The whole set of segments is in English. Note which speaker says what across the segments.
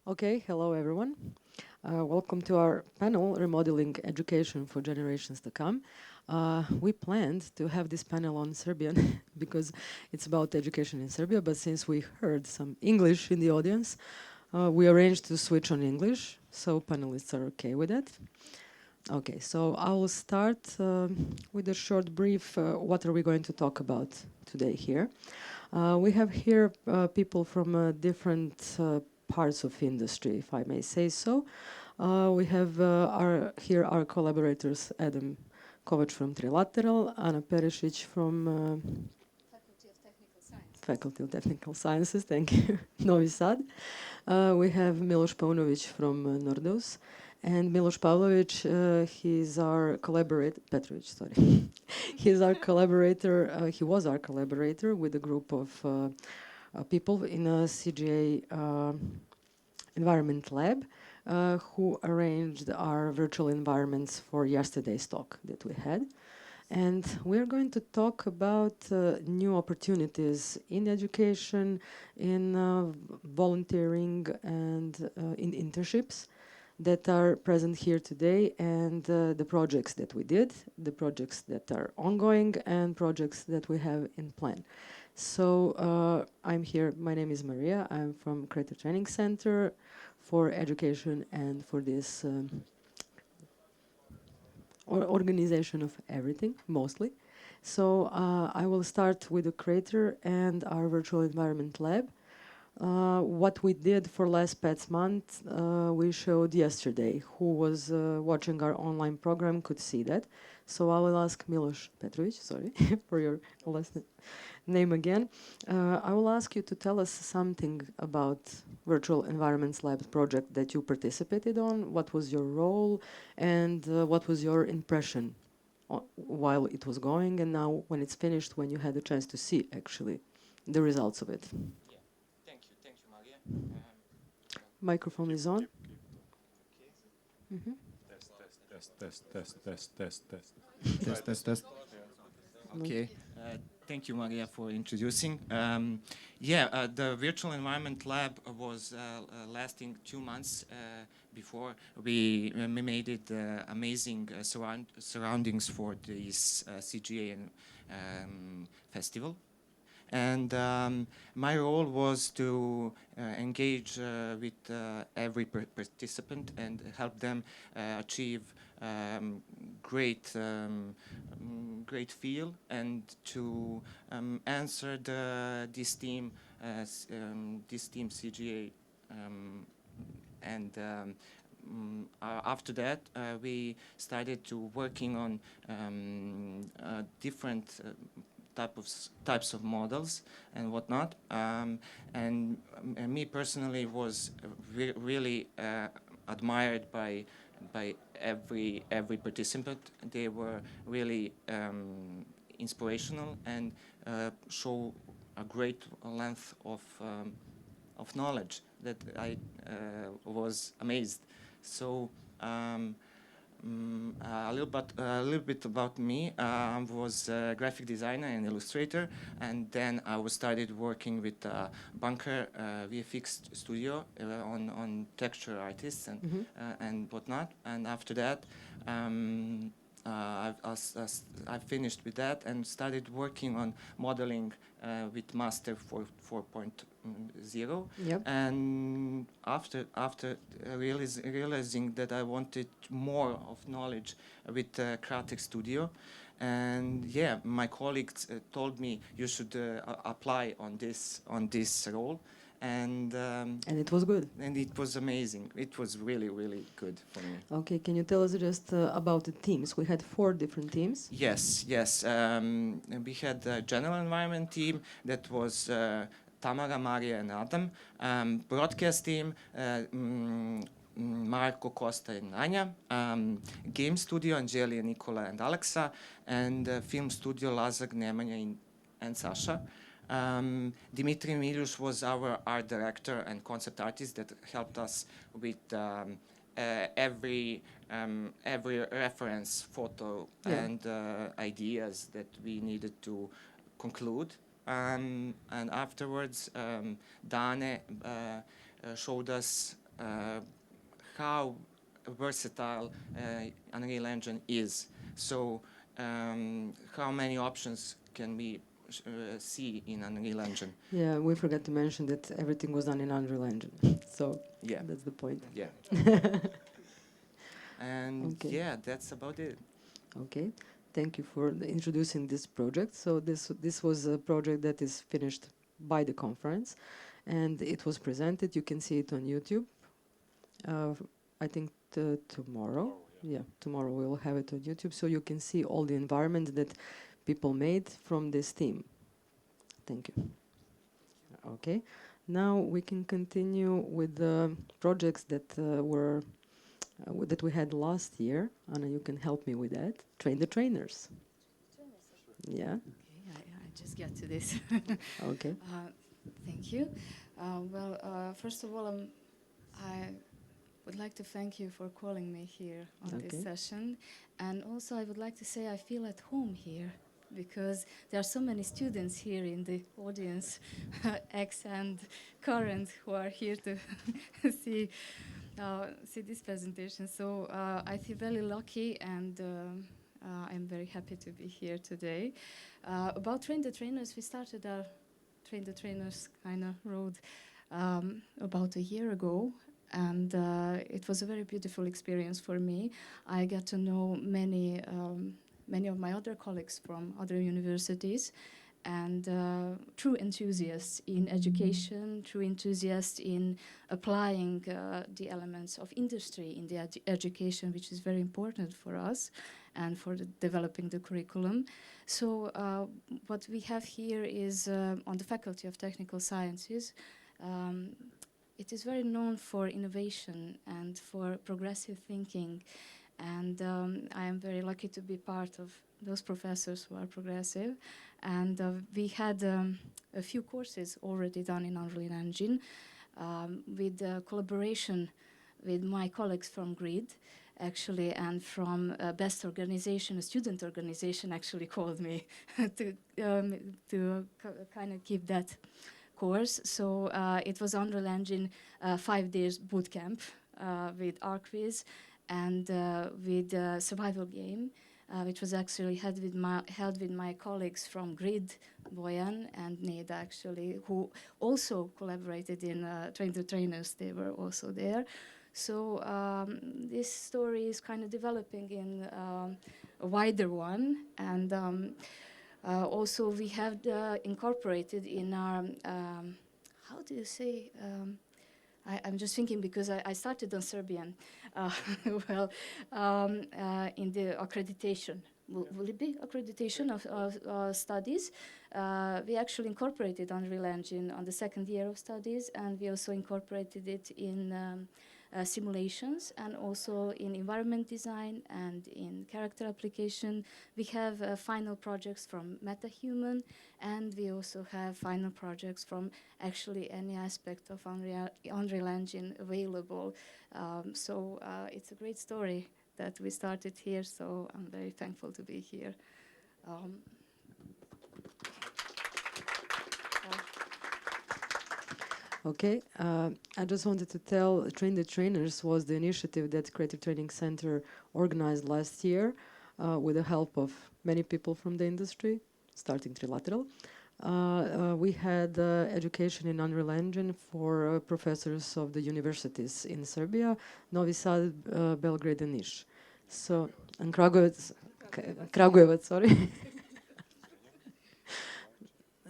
Speaker 1: Okay, hello everyone. Welcome to our panel, Remodeling Education for Generations to Come. We planned to have this panel on Serbian because it's about education in Serbia, but since we heard some English in the audience, we arranged to switch on English, so panelists are okay with that. Okay, so I will start with a short brief. What are we going to talk about today here? We have here people from different parts of industry, if I may say so. We have our collaborators, Adam Kovač from Trilateral, Ana Perišić from Faculty of Technical Sciences, thank you, Novi Sad. We have Miloš Paunović from Nordeus, and Miloš Paunović, he's our collaborator, Petrović, sorry. He's our collaborator, he was our collaborator with a group of people in a CGA Environment Lab who arranged our virtual environments for yesterday's talk that we had. And we're going to talk about new opportunities in education, in volunteering, and in internships that are present here today, and the projects that we did, the projects that are ongoing, and projects that we have in plan. So I'm here, my name is Marija, I'm from Creative Training Center for Education and for this organization of everything, mostly. So I will start with the creator and our virtual environment lab. What we did for last Pets Month, we showed yesterday. Who was watching our online program could see that. So I will ask Miloš Petrović, sorry for your last name again. I will ask you to tell us something about Virtual Environments Lab project that you participated on. What was your role and what was your impression while it was going, and now when it's finished, when you had a chance to see actually the results of it.
Speaker 2: Thank you, Marija.
Speaker 1: Microphone is on. Mm-hmm.
Speaker 2: Test. Okay. Thank you, Marija, for introducing. The Virtual Environment Lab was lasting 2 months before we made it amazing surroundings for this CGA festival. And my role was to engage with every participant and help them achieve great feel, and to answer this team CGA. After that, we started to working on different types of models and whatnot, and me personally was really admired by every participant. They were really inspirational and show a great length of knowledge that I was amazed. So. A little bit about me. I was a graphic designer and illustrator, and then I started working with Bunker VFX studio on texture artists and whatnot. And after that, I finished with that and started working on modeling with Master 4.0.
Speaker 1: Yep.
Speaker 2: And after realizing that I wanted more of knowledge with Kratek Studio, and my colleagues told me you should apply on this role. And
Speaker 1: it was good.
Speaker 2: And it was amazing. It was really, really good for me.
Speaker 1: Okay, can you tell us just about the teams? We had 4 different teams.
Speaker 2: Yes. We had a general environment team that was Tamara, Marija, and Adam. Broadcast team, Marko, Costa, and Anja. Game studio, Angelija, Nikola, and Alexa. And film studio, Lazar, Nemanja, and Sasha. Dimitri Miloš was our art director and concept artist that helped us with every reference photo and ideas that we needed to conclude. And afterwards, Dane showed us how versatile Unreal Engine is. So how many options can we see in Unreal Engine?
Speaker 1: Yeah, we forgot to mention that everything was done in Unreal Engine. So
Speaker 2: Yeah.
Speaker 1: that's the point.
Speaker 2: Yeah. And
Speaker 1: Okay.
Speaker 2: yeah, that's about it.
Speaker 1: Okay, thank you for introducing this project. So this was a project that is finished by the conference, and it was presented. You can see it on YouTube. I think tomorrow. Yeah, tomorrow we will have it on YouTube, so you can see all the environment that people made from this theme. Thank you. Okay, now we can continue with the projects that that we had last year. Anna, you can help me with that. Train the trainers. Yeah.
Speaker 3: Okay, I just get to this.
Speaker 1: Okay.
Speaker 3: Thank you. First of all, I would like to thank you for calling me here on this session. And also I would like to say I feel at home here because there are so many students here in the audience, ex and current, who are here to see this presentation. So I feel very lucky, and I'm very happy to be here today. About Train the Trainers, we started our Train the Trainers kind of road about a year ago, and it was a very beautiful experience for me. I got to know many of my other colleagues from other universities, and true enthusiasts in education, true enthusiasts in applying the elements of industry in the education, which is very important for us and for developing the curriculum. So what we have here is on the Faculty of Technical Sciences, it is very known for innovation and for progressive thinking. And I am very lucky to be part of those professors who are progressive. And we had a few courses already done in Unreal Engine with collaboration with my colleagues from GRID, actually, and from Best Organization, a student organization actually called me to kind of give that course. So it was Unreal Engine 5 days boot camp with our quiz and with a survival game, which was actually held with my colleagues from GRID, Bojan and Neda, actually, who also collaborated in Train the Trainers. They were also there. So this story is kind of developing in a wider one, and also we have incorporated in our, how do you say, I'm just thinking because I started on Serbian, in the accreditation. Will it be accreditation of studies? We actually incorporated Unreal Engine on the second year of studies, and we also incorporated it in simulations and also in environment design and in character application. We have final projects from MetaHuman, and we also have final projects from actually any aspect of Unreal Engine available. So it's a great story that we started here, so I'm very thankful to be here.
Speaker 1: Okay, I just wanted to tell Train the Trainers was the initiative that Creative Training Center organized last year with the help of many people from the industry, starting Trilateral. We had education in Unreal Engine for professors of the universities in Serbia, Novi Sad, Belgrade and Niš. So, and Kragujevac, sorry.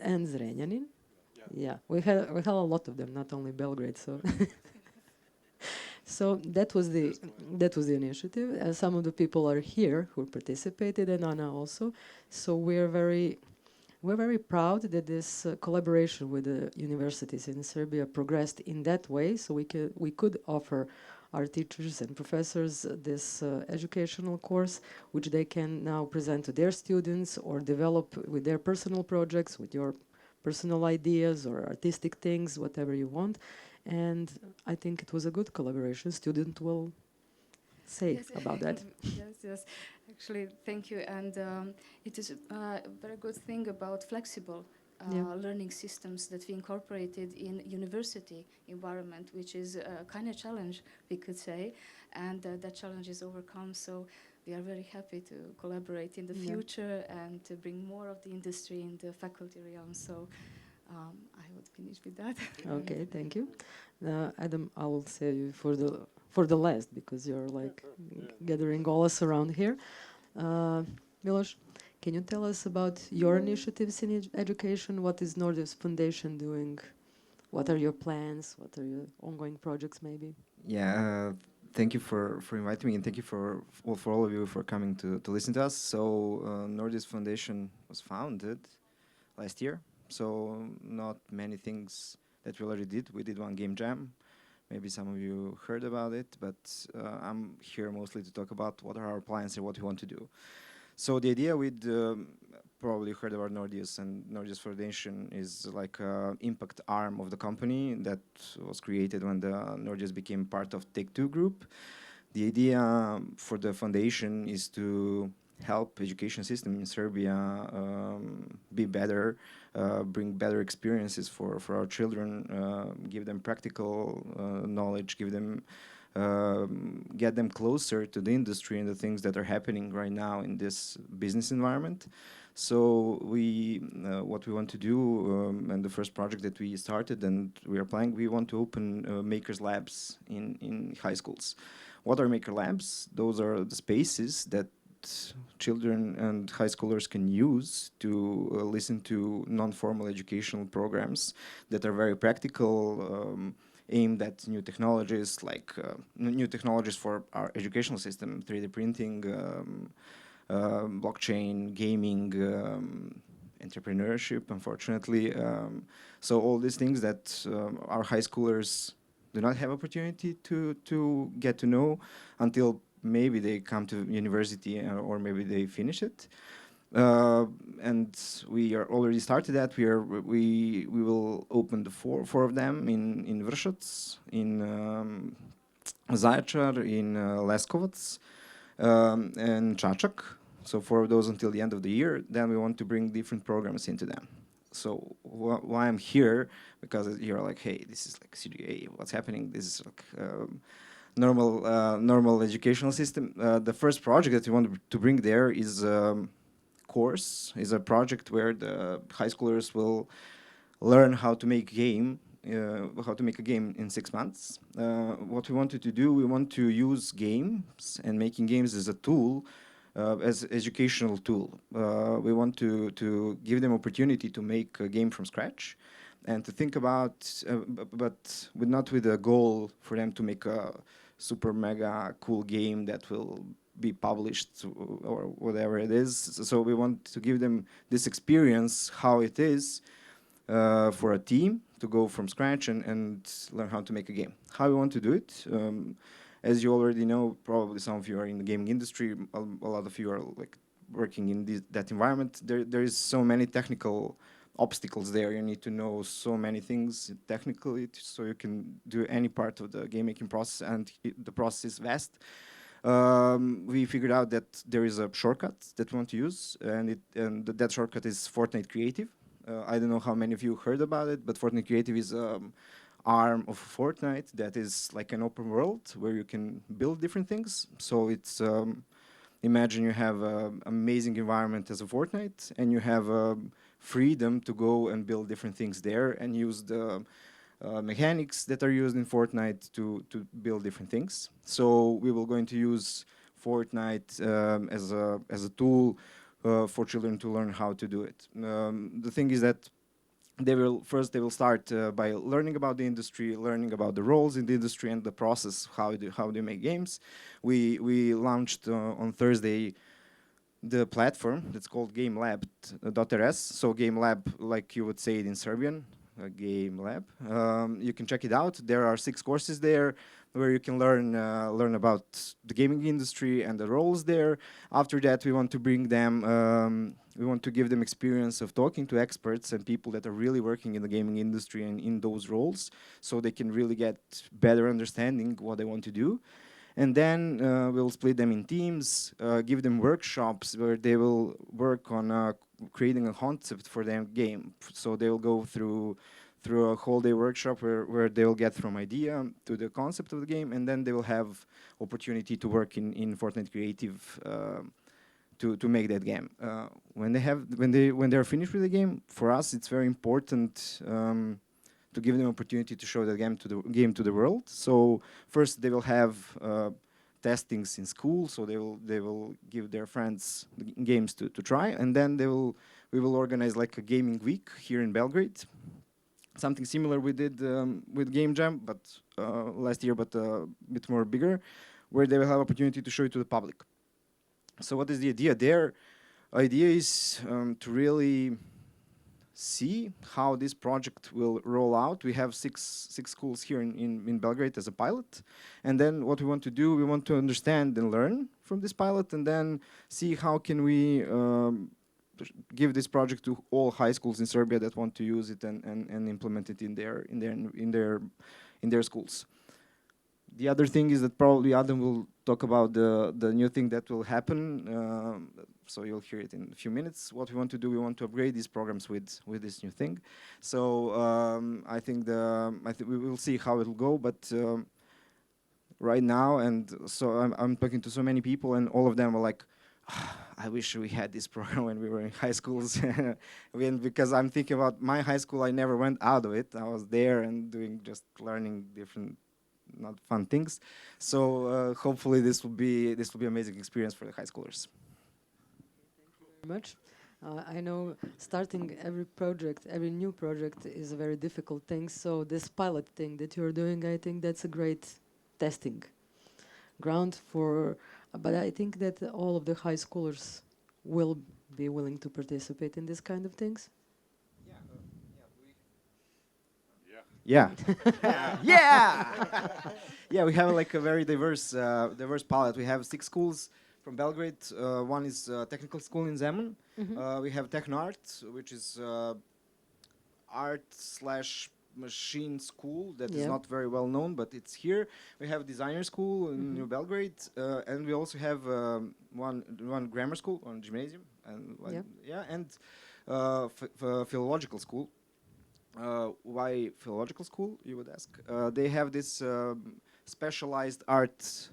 Speaker 1: And Zrenjanin. Yeah, we had a lot of them, not only Belgrade. So, so that was the initiative. Some of the people are here who participated, and Anna also. So we're very proud that this collaboration with the universities in Serbia progressed in that way. So we could offer our teachers and professors this educational course, which they can now present to their students or develop with their personal projects, with your personal ideas or artistic things, whatever you want. And I think it was a good collaboration. Student will say about that.
Speaker 3: Yes. Actually, thank you. And it is a very good thing about flexible learning systems that we incorporated in university environment, which is a kind of challenge, we could say, and that challenge is overcome. So we are very happy to collaborate in the future and to bring more of the industry in the faculty realm. So I would finish with that.
Speaker 1: Okay, thank you. Adam, I will say you for the last, because you're like gathering all us around here. Miloš, can you tell us about your initiatives in education? What is Nordeus Foundation doing? What are your plans? What are your ongoing projects, maybe?
Speaker 4: Yeah, thank you for inviting me, and thank you for all of you for coming to listen to us. So Nordeus Foundation was founded last year, so not many things that we already did. We did one game jam. Maybe some of you heard about it, but I'm here mostly to talk about what are our plans and what we want to do. So the idea with probably heard about Nordeus, and Nordeus Foundation is like an impact arm of the company that was created when the Nordeus became part of Take-Two Group. The idea for the foundation is to help education system in Serbia be better, bring better experiences for our children, give them practical knowledge, give them get them closer to the industry and the things that are happening right now in this business environment. So what we want to do, and the first project that we started and we are planning, we want to open makers labs in high schools. What are maker labs? Those are the spaces that children and high schoolers can use to listen to non-formal educational programs that are very practical, aimed at new technologies, like new technologies for our educational system, 3D printing, blockchain, gaming, entrepreneurship, unfortunately. So all these things that our high schoolers do not have opportunity to get to know until maybe they come to university or maybe they finish it. And we are already started that. We will open the four of them in Vršac, in Zaječar, in Leskovac, and Čačak. So 4 of those until the end of the year. Then we want to bring different programs into them. So why I'm here, because you're like, hey, this is like CGA, what's happening? This is like normal educational system. The first project that we want to bring there is course, is a project where the high schoolers will learn how to make a game in 6 months. What we wanted to do, we want to use games and making games as a tool, as educational tool. We want to give them opportunity to make a game from scratch and to think about, but not with a goal for them to make a super mega cool game that will be published or whatever it is. So we want to give them this experience, how it is for a team to go from scratch and learn how to make a game. How we want to do it? As you already know, probably some of you are in the gaming industry, a lot of you are like working in that environment. There is so many technical obstacles there. You need to know so many things technically so you can do any part of the game making process, and the process is vast. We figured out that there is a shortcut that we want to use, and that shortcut is Fortnite Creative. I don't know how many of you heard about it, but Fortnite Creative is arm of Fortnite that is like an open world where you can build different things. So it's imagine you have an amazing environment as a Fortnite, and you have freedom to go and build different things there and use the mechanics that are used in Fortnite to build different things. So we will going to use Fortnite as a tool for children to learn how to do it. The thing is that they will start by learning about the industry, learning about the roles in the industry and the process, how they make games. We launched on Thursday the platform that's called GameLab.rs. So GameLab, like you would say it in Serbian, Game Lab. You can check it out. There are 6 courses there where you can learn about the gaming industry and the roles there. After that, we want to bring them. We want to give them experience of talking to experts and people that are really working in the gaming industry and in those roles, so they can really get better understanding what they want to do. And then we'll split them in teams, give them workshops where they will work on creating a concept for their game. So they will go through a whole day workshop where they will get from idea to the concept of the game, and then they will have opportunity to work in Fortnite Creative to make that game. When they're finished with the game, for us it's very important to give them opportunity to show the game to the world. So first they will have testings in school, so they will give their friends games to try, and then we will organize like a gaming week here in Belgrade. Something similar we did with Game Jam, but last year, but a bit more bigger, where they will have opportunity to show it to the public. So what is the idea there? Idea is to really see how this project will roll out. We have six schools here in Belgrade as a pilot, and then what we want to do, we want to understand and learn from this pilot, and then see how can we give this project to all high schools in Serbia that want to use it and implement it in their schools. The other thing is that probably Adam will talk about the new thing that will happen. So you'll hear it in a few minutes. What we want to do, we want to upgrade these programs with this new thing. So I think we will see how it will go. But right now, and so I'm talking to so many people, and all of them are like, I wish we had this program when we were in high schools. Because I'm thinking about my high school, I never went out of it. I was there and just learning different, not fun things. So hopefully this will be amazing experience for the high schoolers.
Speaker 1: Thank you very much. I know starting every new project is a very difficult thing. So this pilot thing that you're doing, I think that's a great testing ground for. But I think that all of the high schoolers will be willing to participate in this kind of things.
Speaker 4: Yeah. Yeah, we have like a very diverse palette. We have 6 schools from Belgrade. One is technical school in Zemun. We have Techno-Art, which is art/machine school that is not very well known, but it's here. We have designer school in New Belgrade, and we also have one grammar school, one gymnasium, and philological school. Why philological school, you would ask? They have this specialized art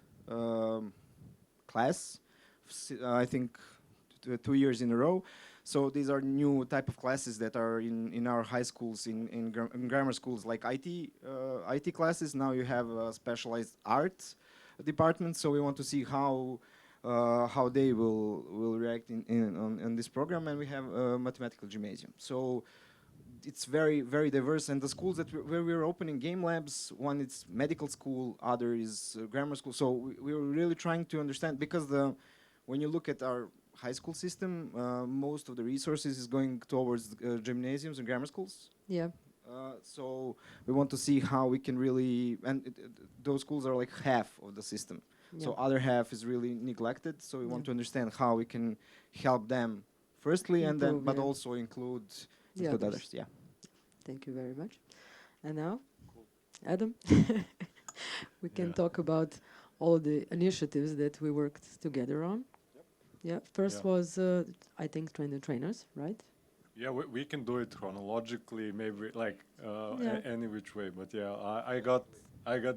Speaker 4: class, I think 2 years in a row. So these are new type of classes that are in our high schools, in grammar schools, like IT classes. Now you have a specialized art department. So we want to see how they will react on this program. And we have a mathematical gymnasium. So it's very, very diverse. And the schools where we're opening game labs, one is medical school, other is grammar school. So we were really trying to understand, because when you look at our high school system, most of the resources is going towards gymnasiums and grammar schools.
Speaker 1: Yeah.
Speaker 4: So we want to see how we can really, and those schools are like half of the system. Yeah. So other half is really neglected. So we want to understand how we can help them firstly, and then, but also include others. Yeah.
Speaker 1: Thank you very much. And now, Adam, we can talk about all the initiatives that we worked together on. Yeah, first was, I think, trainers, right?
Speaker 5: Yeah, we can do it chronologically, maybe like any which way. But yeah, I got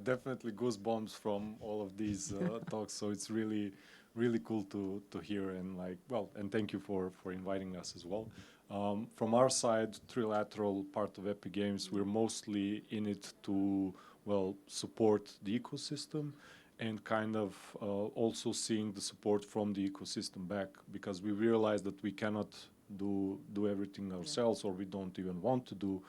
Speaker 5: definitely goosebumps from all of these talks. So it's really, really cool to hear, and and thank you for inviting us as well. From our side, Trilateral, part of Epic Games, we're mostly in it to support the ecosystem, and kind of also seeing the support from the ecosystem back, because we realize that we cannot do everything ourselves, or we don't even want to do.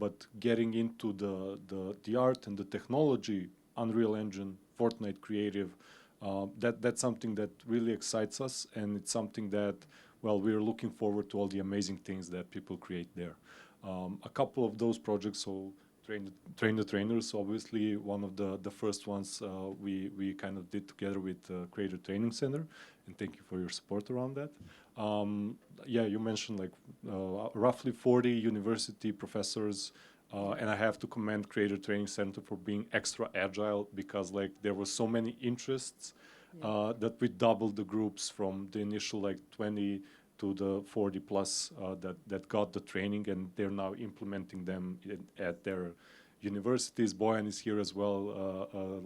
Speaker 5: But getting into the art and the technology, Unreal Engine, Fortnite Creative, that's something that really excites us, and it's something that we're looking forward to all the amazing things that people create there. A couple of those projects, so Train the Trainers, obviously one of the first ones we kind of did together with Creator Training Center, and thank you for your support around that. You mentioned roughly 40 university professors, and I have to commend Creator Training Center for being extra agile, because there were so many interests that we doubled the groups from the initial 20 to the 40 plus that got the training, and they're now implementing them at their universities. Bojan is here as well,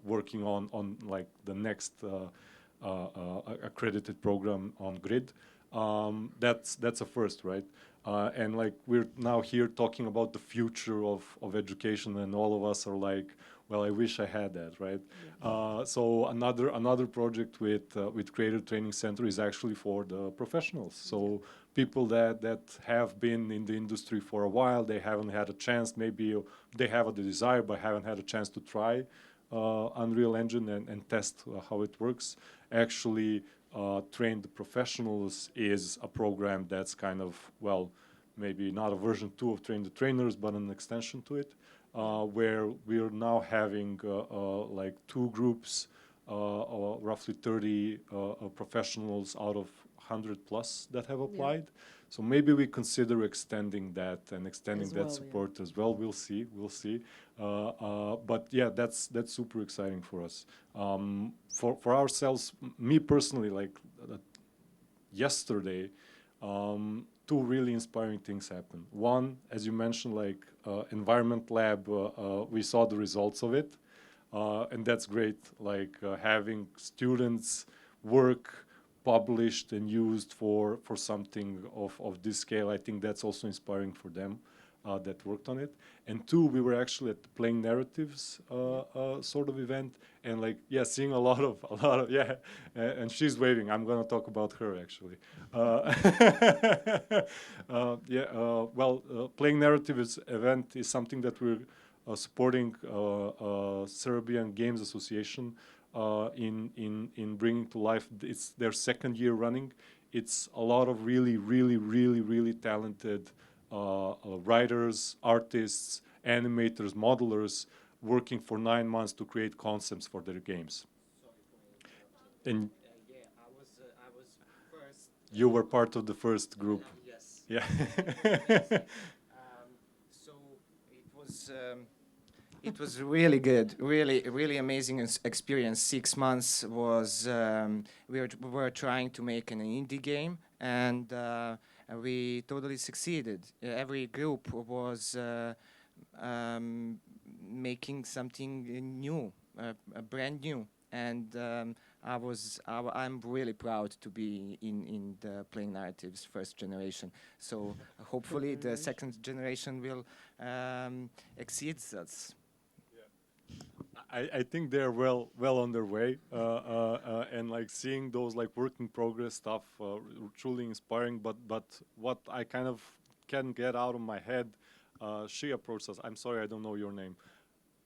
Speaker 5: working on like the next accredited program on grid. That's a first, right? And like we're now here talking about the future of education, and all of us are like, well, I wish I had that, right? Yeah. So another project with Creator Training Center is actually for the professionals. So people that have been in the industry for a while, they haven't had a chance, maybe they have the desire but haven't had a chance to try Unreal Engine and test how it works. Actually, Train the Professionals is a program that's kind of, well, maybe not a version 2 of Train the Trainers, but an extension to it, where we are now having like 2 groups, roughly 30 professionals out of 100 plus that have applied. Yeah. So maybe we consider extending that and extending as that support as well. We'll see. But yeah, that's super exciting for us. For ourselves, me personally, like yesterday, 2 really inspiring things happened. One, as you mentioned, like environment lab, we saw the results of it, and that's great. Like having students work published and used for something of this scale, I think that's also inspiring for them that worked on it. And 2, we were actually at the Playing Narratives sort of event, and like, yeah, seeing a lot of yeah, and she's waving. I'm gonna talk about her actually. Playing Narratives event is something that we're supporting Serbian Games Association in bringing to life. It's their 2nd year running. It's a lot of really talented writers, artists, animators, modelers working for 9 months to create concepts for their games. And
Speaker 2: yeah, I was first.
Speaker 5: You were part of the first group.
Speaker 2: Yes.
Speaker 5: Yeah.
Speaker 2: So it was really good, really amazing experience. 6 months was we were trying to make an indie game, and we totally succeeded. Every group was making something new, brand new, and I'm really proud to be in the Playing Narratives first generation. So hopefully the second generation will exceed us.
Speaker 5: I think they're well on their way, and like seeing those like work in progress stuff, truly inspiring. But what I kind of can't get out of my head, she approached us. I'm sorry, I don't know your name.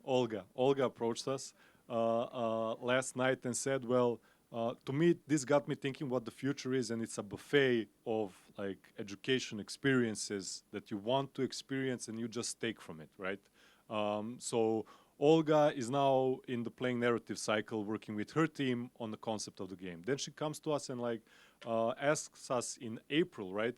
Speaker 5: Olga approached us last night and said, well, to me this got me thinking what the future is, and it's a buffet of like education experiences that you want to experience and you just take from it, right? So Olga is now in the Playing Narrative cycle, working with her team on the concept of the game. Then she comes to us and like asks us in April, right?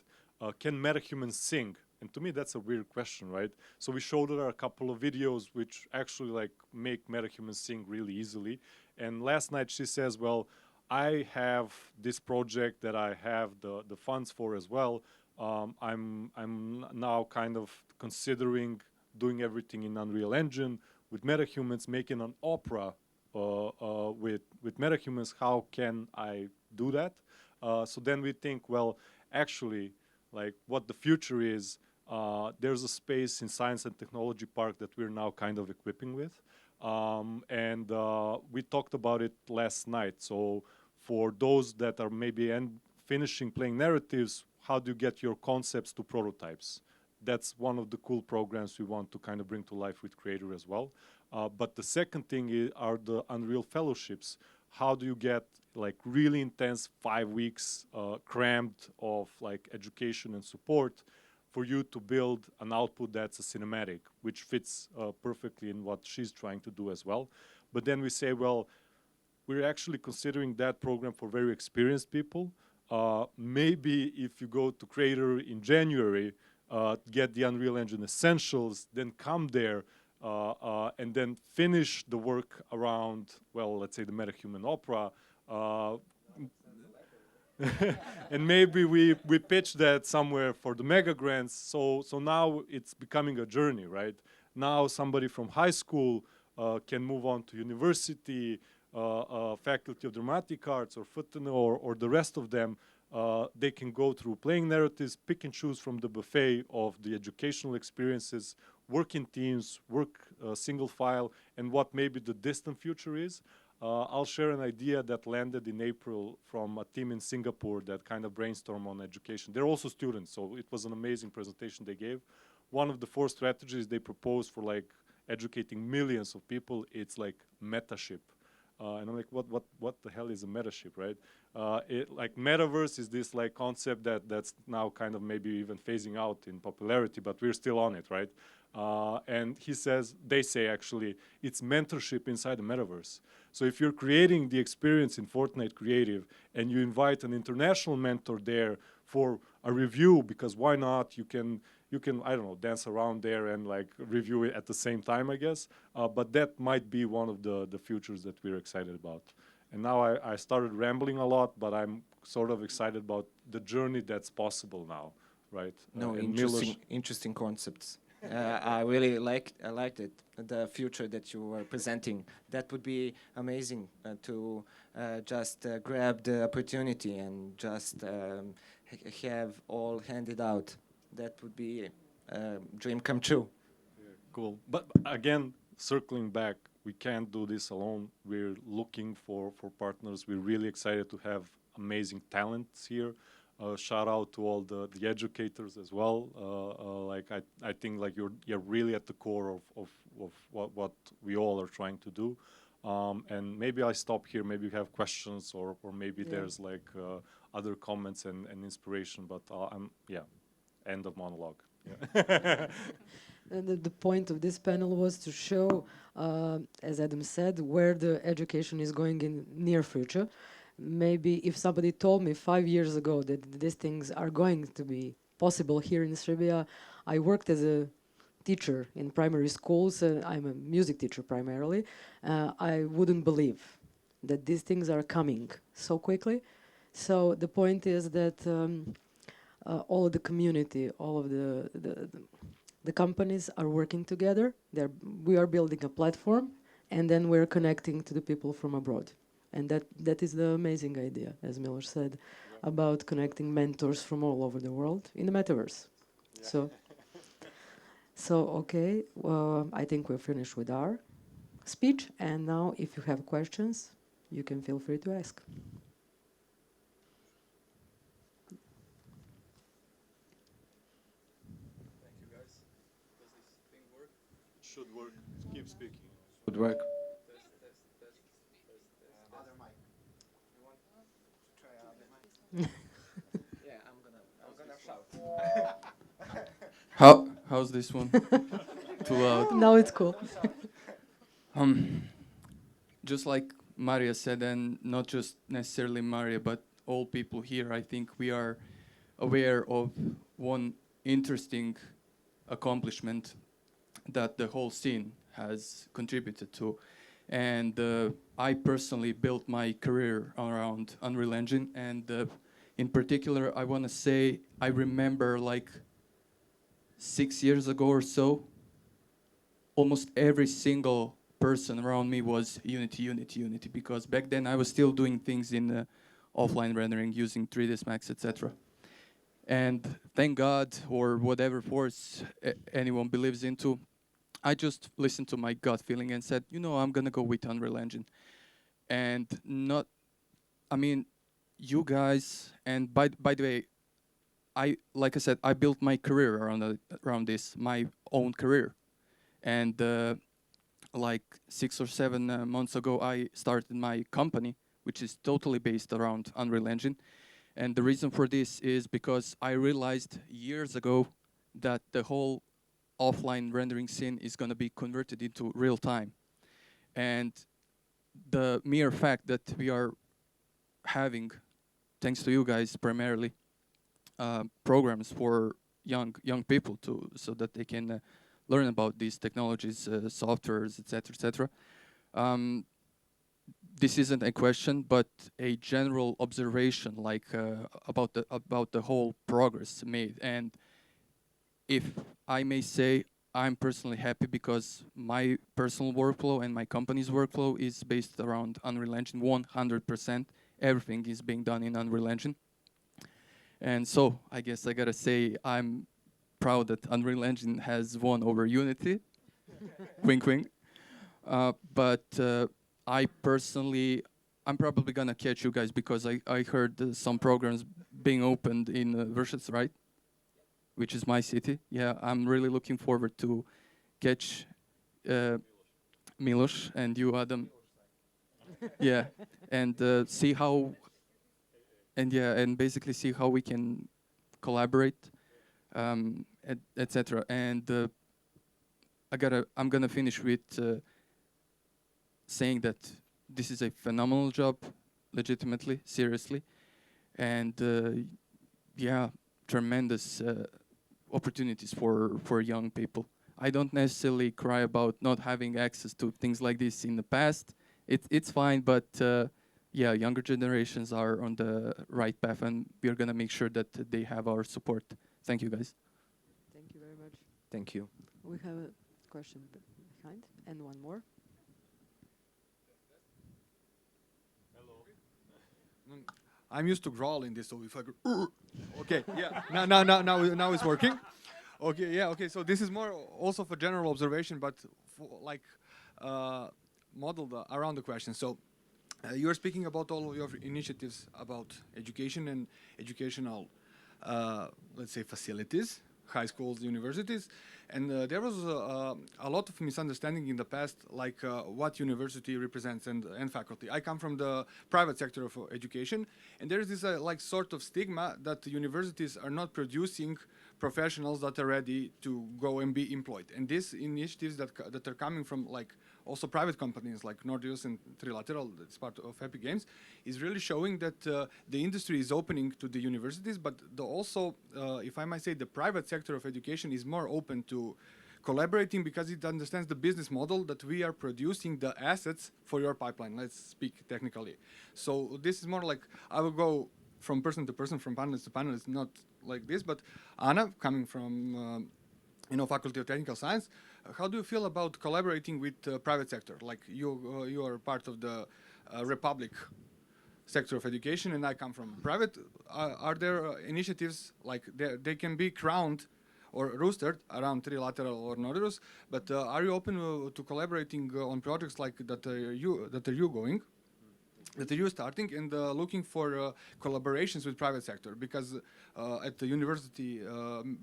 Speaker 5: Can metahumans sing? And to me, that's a weird question, right? So we showed her a couple of videos which actually like make metahumans sing really easily. And last night she says, well, I have this project that I have the funds for as well. I'm now kind of considering doing everything in Unreal Engine with metahumans, making an opera with metahumans. How can I do that? So then we think, well, actually, like what the future is, there's a space in Science and Technology Park that we're now kind of equipping with. And we talked about it last night. So for those that are maybe finishing Playing Narratives, how do you get your concepts to prototypes? That's one of the cool programs we want to kind of bring to life with Creator as well. But the second thing are the Unreal Fellowships. How do you get like really intense 5 weeks crammed of like education and support for you to build an output that's a cinematic, which fits perfectly in what she's trying to do as well. But then we say, well, we're actually considering that program for very experienced people. Maybe if you go to Creator in January, get the Unreal Engine Essentials, then come there and then finish the work around, well, let's say the metahuman opera. And maybe we pitch that somewhere for the mega grants. So now it's becoming a journey, right? Now somebody from high school can move on to university, Faculty of Dramatic Arts or FUTN or the rest of them. They can go through playing narratives, pick and choose from the buffet of the educational experiences, work in teams, work single file, and what maybe the distant future is. I'll share an idea that landed in April from a team in Singapore that kind of brainstormed on education. They're also students, so it was an amazing presentation they gave. One of the 4 strategies they proposed for like educating millions of people, it's like metaship. And I'm like, what the hell is a metaship, right? Like metaverse is this like concept that's now kind of maybe even phasing out in popularity, but we're still on it, right? And they say actually, it's mentorship inside the metaverse. So if you're creating the experience in Fortnite Creative and you invite an international mentor there for a review, because why not? You can, I don't know, dance around there and like review it at the same time, I guess. But that might be one of the futures that we're excited about. And now I started rambling a lot, but I'm sort of excited about the journey that's possible now, right?
Speaker 2: No,
Speaker 5: and
Speaker 2: interesting concepts. I really liked it, the future that you were presenting. That would be amazing to just grab the opportunity and just have all handed out. That would be a dream come true.
Speaker 5: Yeah, cool. But again, circling back, we can't do this alone. We're looking for partners. We're really excited to have amazing talents here. Shout out to all the educators as well. I think like you're really at the core of what we all are trying to do. And maybe I stop here. Maybe you have questions or maybe there's like other comments and inspiration. But end of monologue. Yeah.
Speaker 1: And the point of this panel was to show, as Adam said, where the education is going in near future. Maybe if somebody told me 5 years ago that these things are going to be possible here in Serbia, I worked as a teacher in primary schools. I'm a music teacher primarily. I wouldn't believe that these things are coming so quickly. So the point is that all of the community, all of the companies are working together. We are building a platform, and then we're connecting to the people from abroad. And that is the amazing idea, as Miloš said, about connecting mentors from all over the world in the metaverse. Yeah. So okay, I think we're finished with our speech. And now, if you have questions, you can feel free to ask.
Speaker 5: Thank you, guys. Does this thing work? It should work. Keep speaking.
Speaker 2: Would work. Yeah, I'm gonna shout.
Speaker 6: How's this one? Too loud.
Speaker 1: Now it's cool.
Speaker 6: Just like Marija said, and not just necessarily Marija, but all people here, I think we are aware of one interesting accomplishment that the whole scene has contributed to. And I personally built my career around Unreal Engine, and in particular, I want to say I remember like 6 years ago or so, almost every single person around me was Unity, because back then I was still doing things in offline rendering using 3ds Max, etc. And thank God, or whatever force anyone believes into, I just listened to my gut feeling and said, I'm going to go with Unreal Engine. And you guys, and by the way, like I said, I built my career around this, my own career. And like 6 or 7 months ago, I started my company, which is totally based around Unreal Engine. And the reason for this is because I realized years ago that the whole offline rendering scene is going to be converted into real time. And the mere fact that we are having, thanks to you guys primarily, programs for young people so that they can learn about these technologies, softwares, etc., etc. this isn't a question, but a general observation, like about the whole progress made. And if I may say, I'm personally happy because my personal workflow and my company's workflow is based around Unreal Engine 100%. Everything is being done in Unreal Engine. And so I guess I gotta say I'm proud that Unreal Engine has won over Unity. Wink, wink. But I personally, I'm probably gonna catch you guys because I heard some programs being opened in Vršac, right? Which is my city. Yeah, I'm really looking forward to catch Miloš and you, Adam. Yeah, and see how, and basically see how we can collaborate, etc. And I'm gonna finish with saying that this is a phenomenal job, legitimately, seriously, and yeah, tremendous opportunities for young people. I don't necessarily cry about not having access to things like this in the past. It's fine, but yeah, younger generations are on the right path, and we're gonna make sure that they have our support. Thank you, guys.
Speaker 1: Thank you very much.
Speaker 4: Thank you.
Speaker 1: We have a question behind, and one more.
Speaker 7: I'm used to growling this, so if I go, okay, yeah, now it's working. Okay, yeah, okay. So this is more also for general observation, but like modeled around the question. So you are speaking about all of your initiatives about education and educational, let's say, facilities, high schools, universities, and there was a lot of misunderstanding in the past, like what university represents and faculty. I come from the private sector of education, and there is this like sort of stigma that the universities are not producing professionals that are ready to go and be employed. And these initiatives that are coming from like also private companies like Nordeus and Trilateral, that's part of Happy Games, is really showing that the industry is opening to the universities, but also, if I might say, the private sector of education is more open to collaborating because it understands the business model that we are producing the assets for your pipeline. Let's speak technically. So this is more like, I will go from person to person, from panelist to panelist, not like this, but Anna, coming from Faculty of Technical Science, how do you feel about collaborating with private sector? Like you are part of the Republic sector of education, and I come from private. Are there initiatives like they can be crowned or roostered around Trilateral or Nordeus? But are you open to collaborating on projects like that are you going? That you're starting and looking for collaborations with private sector, because at the university,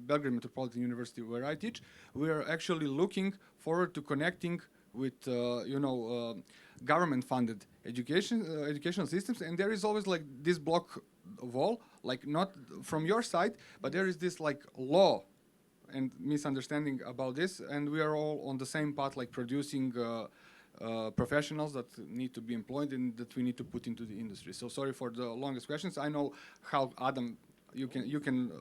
Speaker 7: Belgrade Metropolitan University, where I teach, we are actually looking forward to connecting with government-funded educational systems, and there is always like this block wall, like not from your side, but there is this like law and misunderstanding about this, and we are all on the same path, like producing professionals that need to be employed and that we need to put into the industry. So sorry for the longest questions. I know how Adam, you can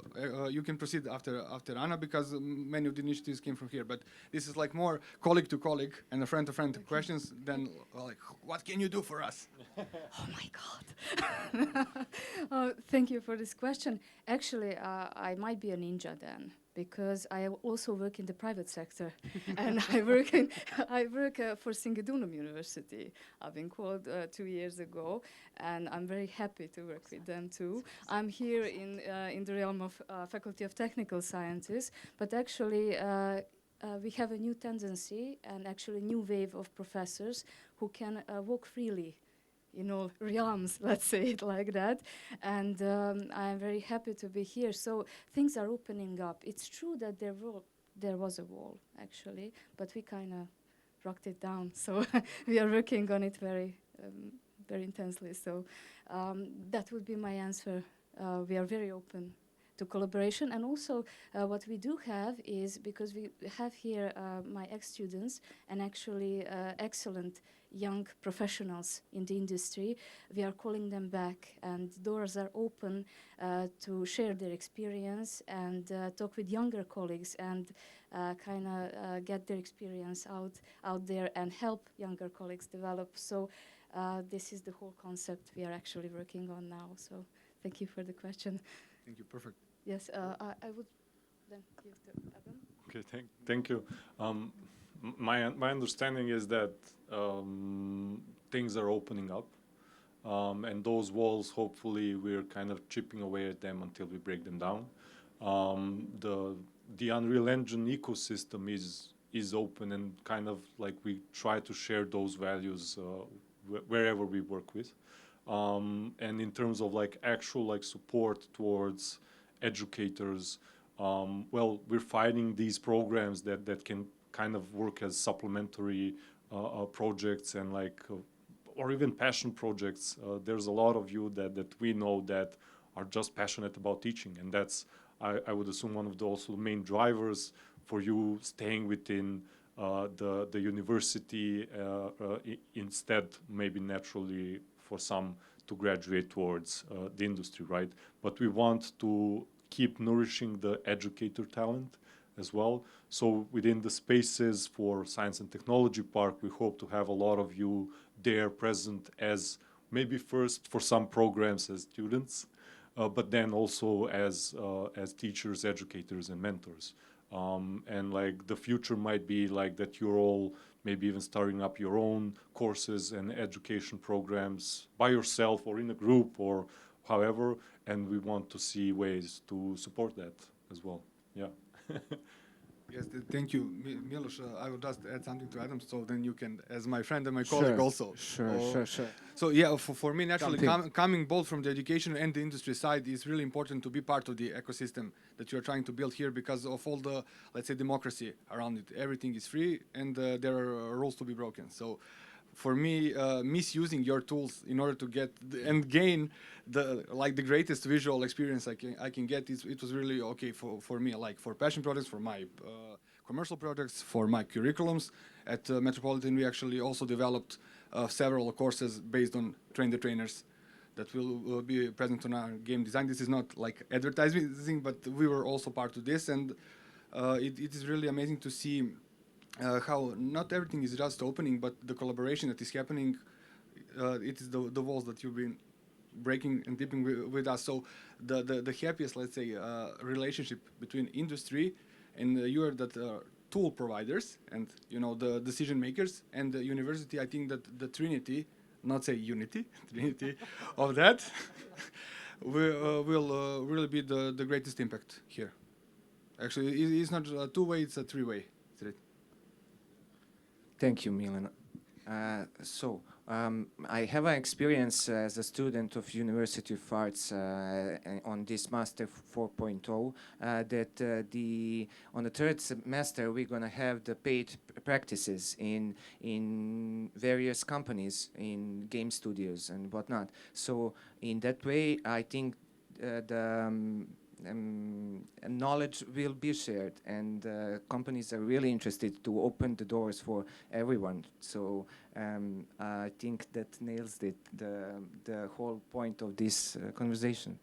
Speaker 7: proceed after Anna, because many of the initiatives came from here. But this is like more colleague to colleague and a friend to friend questions than like, what can you do for us?
Speaker 3: Oh my God. Thank you for this question. Actually, I might be a ninja then, because I also work in the private sector, and I work for Singidunum University. I've been called 2 years ago, and I'm very happy to work with them too. I'm here in the realm of Faculty of Technical Sciences, but actually we have a new tendency and actually a new wave of professors who can walk freely in all realms, let's say it like that. And I'm very happy to be here. So things are opening up. It's true that there was a wall, actually, but we kind of rocked it down. So we are working on it very intensely. So that would be my answer. We are very open to collaboration. And also what we do have is, because we have here my ex-students and actually excellent young professionals in the industry, we are calling them back, and doors are open to share their experience and talk with younger colleagues and kind of get their experience out there and help younger colleagues develop. So this is the whole concept we are actually working on now. So thank you for the question.
Speaker 7: Thank you. Perfect.
Speaker 3: Yes, I would then give to Adam.
Speaker 5: Okay, thank you. My understanding is that things are opening up, and those walls, hopefully, we're kind of chipping away at them until we break them down. The Unreal Engine ecosystem is open, and kind of like we try to share those values wherever we work with. And in terms of like actual like support towards educators, well, we're finding these programs that can kind of work as supplementary projects and like, or even passion projects. There's a lot of you that we know that are just passionate about teaching, and that's, I would assume, one of the also main drivers for you staying within the university instead, maybe naturally for some to graduate towards the industry, right? But we want to keep nourishing the educator talent as well. So within the spaces for Science and Technology Park, we hope to have a lot of you there present as maybe first for some programs as students, but then also as teachers, educators, and mentors. And like the future might be like that you're all maybe even starting up your own courses and education programs by yourself or in a group or however, and we want to see ways to support that as well. Yeah.
Speaker 7: Yes, thank you, Miloš. I will just add something to Adam, so then you can, as my friend and my colleague, also.
Speaker 4: Sure.
Speaker 7: So yeah, for me, naturally, coming both from the education and the industry side, is really important to be part of the ecosystem that you are trying to build here because of all the, let's say, democracy around it. Everything is free, and there are rules to be broken. So for me, misusing your tools in order to get and gain the greatest visual experience I can get, it was really okay for me, like for passion projects, for my commercial projects, for my curriculums. At Metropolitan, we actually also developed several courses based on Train the Trainers that will be present on our game design. This is not like advertising, but we were also part of this, and it is really amazing to see how not everything is just opening, but the collaboration that is happening, it is the walls that you've been breaking and dipping with us. So the happiest, let's say, relationship between industry and you are that tool providers and, you know, the decision makers and the university. I think that the Trinity, not say unity, Trinity of that will really be the greatest impact here. Actually, it's not a two-way, it's a three-way.
Speaker 2: Thank you, Milan. I have an experience as a student of University of Arts on this Master 4.0 that on the third semester we're going to have the paid practices in various companies, in game studios and whatnot. So in that way, I think knowledge will be shared, and companies are really interested to open the doors for everyone. So I think that nails it, the whole point of this conversation.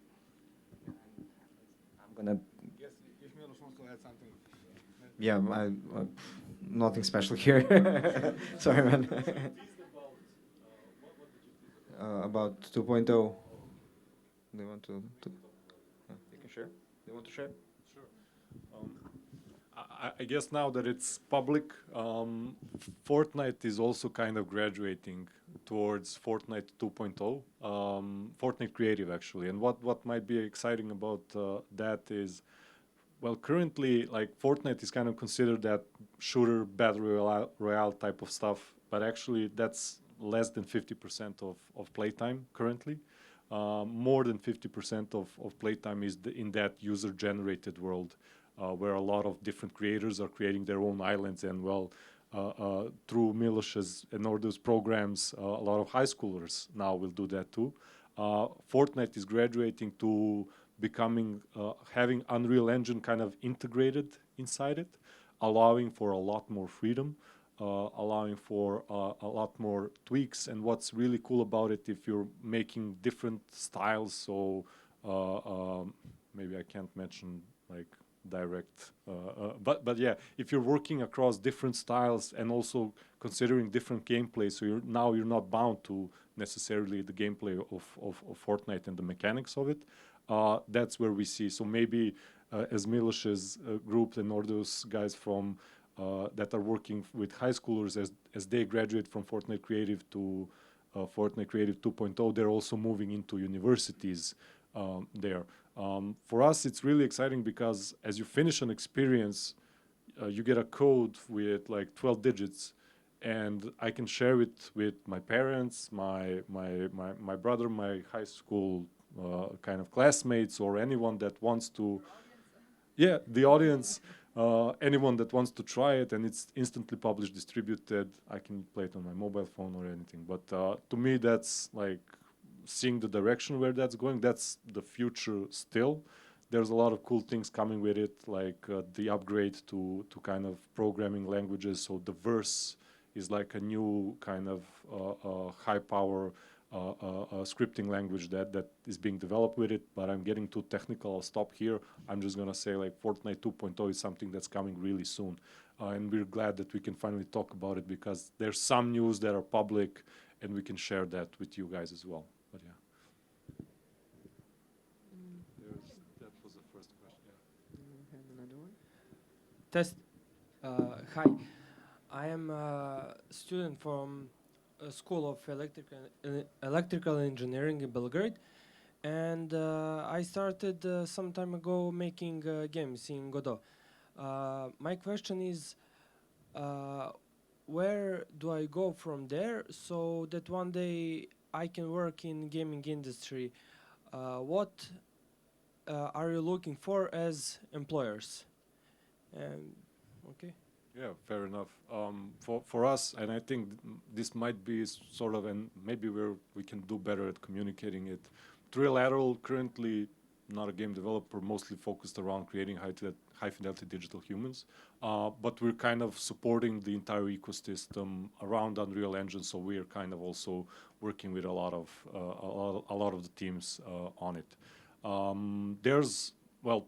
Speaker 2: I'm gonna.
Speaker 7: Yes, if Miloš wants to add something.
Speaker 4: Yeah, nothing special here. Sorry, man. About 2.0. They want to. Sure. You want to share?
Speaker 5: Sure. I guess now that it's public, Fortnite is also kind of graduating towards Fortnite 2.0, Fortnite Creative actually. And what might be exciting about that is, well, currently, like Fortnite is kind of considered that shooter, battle royale type of stuff, but actually that's less than 50% of playtime currently. More than 50% of playtime is in that user-generated world, where a lot of different creators are creating their own islands. And well, through Miloš's and Nordeus programs, a lot of high schoolers now will do that too. Fortnite is graduating to becoming, having Unreal Engine kind of integrated inside it, allowing for a lot more freedom. Allowing for a lot more tweaks. And what's really cool about it, if you're making different styles, so maybe I can't mention like direct. But yeah, if you're working across different styles and also considering different gameplay, so you're not bound to necessarily the gameplay of Fortnite and the mechanics of it. That's where we see. So maybe as Miloš's group, the Nordeus guys from that are working with high schoolers as they graduate from Fortnite Creative to Fortnite Creative 2.0, they're also moving into universities there. For us, it's really exciting because as you finish an experience, you get a code with like 12 digits, and I can share it with my parents, my brother, my high school kind of classmates, or anyone that wants to. Yeah, the audience. Anyone that wants to try it, and it's instantly published, distributed. I can play it on my mobile phone or anything. But to me, that's like seeing the direction where that's going. That's the future still. There's a lot of cool things coming with it, like the upgrade to kind of programming languages. So the verse is like a new kind of high power scripting language that is being developed with it, but I'm getting too technical. I'll stop here. I'm just gonna say like Fortnite 2.0 is something that's coming really soon, and we're glad that we can finally talk about it because there's some news that are public, and we can share that with you guys as well. But yeah, that was the first question. Yeah.
Speaker 1: Have another one?
Speaker 8: Test. Hi, I am a student from a School of Electrical Engineering in Belgrade, and I started some time ago making games in Godot. My question is, where do I go from there so that one day I can work in gaming industry? What are you looking for as employers? Okay.
Speaker 5: Yeah, fair enough. For us, and I think this might be sort of, and maybe we can do better at communicating it. Trilateral, currently not a game developer, mostly focused around creating high fidelity digital humans. But we're kind of supporting the entire ecosystem around Unreal Engine, so we're kind of also working with a lot of the teams on it.